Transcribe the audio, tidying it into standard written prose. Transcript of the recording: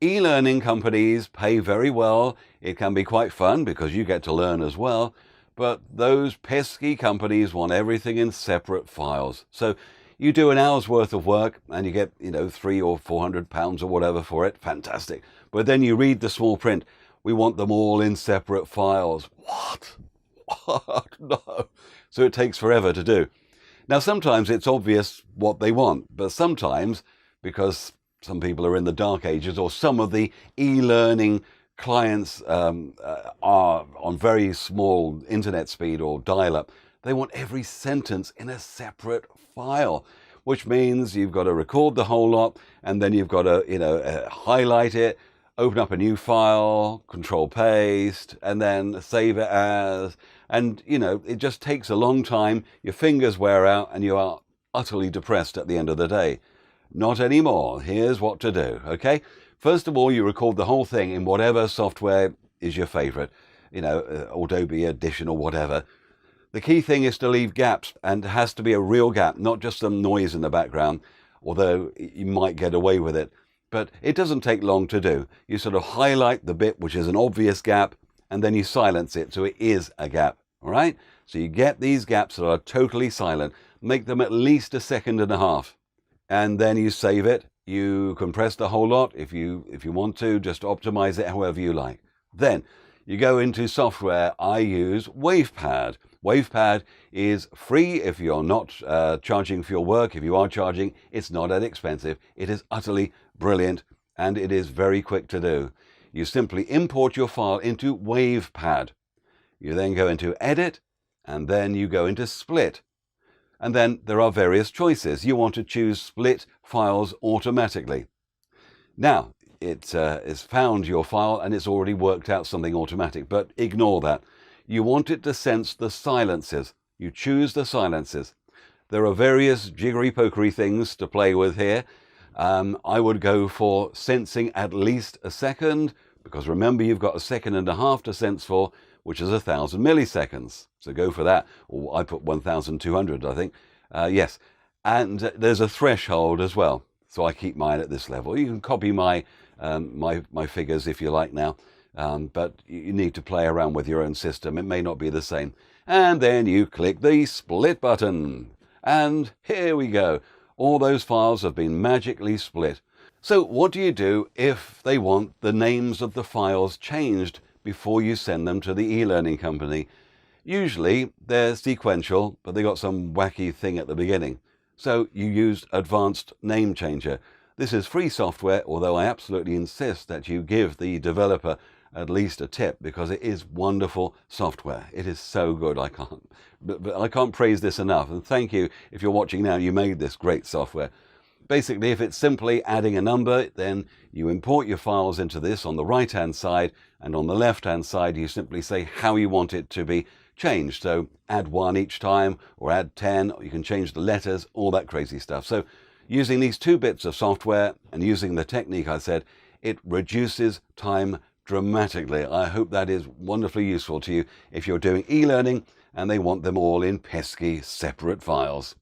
E-learning companies pay very well. It can be quite fun because you get to learn as well. But those pesky companies want everything in separate files. So you do an hour's worth of work and you get, £300 or £400 or whatever for it. Fantastic. But then you read the small print. We want them all in separate files. What? What? No. So it takes forever to do. Now, sometimes it's obvious what they want, but sometimes, because some people are in the dark ages, or some of the e-learning clients are on very small internet speed or dial-up, they want every sentence in a separate file, which means you've got to record the whole lot, and then you've got to, highlight it, open up a new file, control paste, and then save it as, and it just takes a long time. Your fingers wear out and you are utterly depressed at the end of the day. Not anymore. Here's what to do, okay? First of all, you record the whole thing in whatever software is your favorite, Adobe Audition or whatever. The key thing is to leave gaps, and it has to be a real gap, not just some noise in the background, although you might get away with it. But it doesn't take long to do. You sort of highlight the bit which is an obvious gap, and then you silence it so it is a gap, all right? So you get these gaps that are totally silent, make them at least 1.5 seconds, and then you save it. You compress the whole lot if you want to, just optimize it however you like. Then you go into software. I use WavePad. WavePad is free if you're not charging for your work. If you are charging, it's not that expensive. It is utterly brilliant, and it is very quick to do. You simply import your file into WavePad. You then go into Edit, and then you go into Split. And then there are various choices. You want to choose Split Files automatically. Now, it has found your file and it's already worked out something automatic, but ignore that. You want it to sense the silences. You choose the silences. There are various jiggery-pokery things to play with here. I would go for sensing at least 1 second, because remember, you've got 1.5 seconds to sense for, which is 1,000 milliseconds. So go for that. Or I put 1,200, I think. Yes. And there's a threshold as well. So I keep mine at this level. You can copy my figures if you like now. But you need to play around with your own system. It may not be the same. And then you click the split button. And here we go. All those files have been magically split. So what do you do if they want the names of the files changed before you send them to the e-learning company? Usually they're sequential, but they got some wacky thing at the beginning. So you use Advanced Name Changer. This is free software, although I absolutely insist that you give the developer at least a tip, because it is wonderful software. It is so good. I can't praise this enough. And thank you if you're watching now. You made this great software. Basically, if it's simply adding a number, then you import your files into this on the right-hand side, and on the left-hand side, you simply say how you want it to be changed. So add 1 each time, or add 10, or you can change the letters, all that crazy stuff. So using these 2 bits of software and using the technique I said, it reduces time dramatically. I hope that is wonderfully useful to you if you're doing e-learning and they want them all in pesky separate files.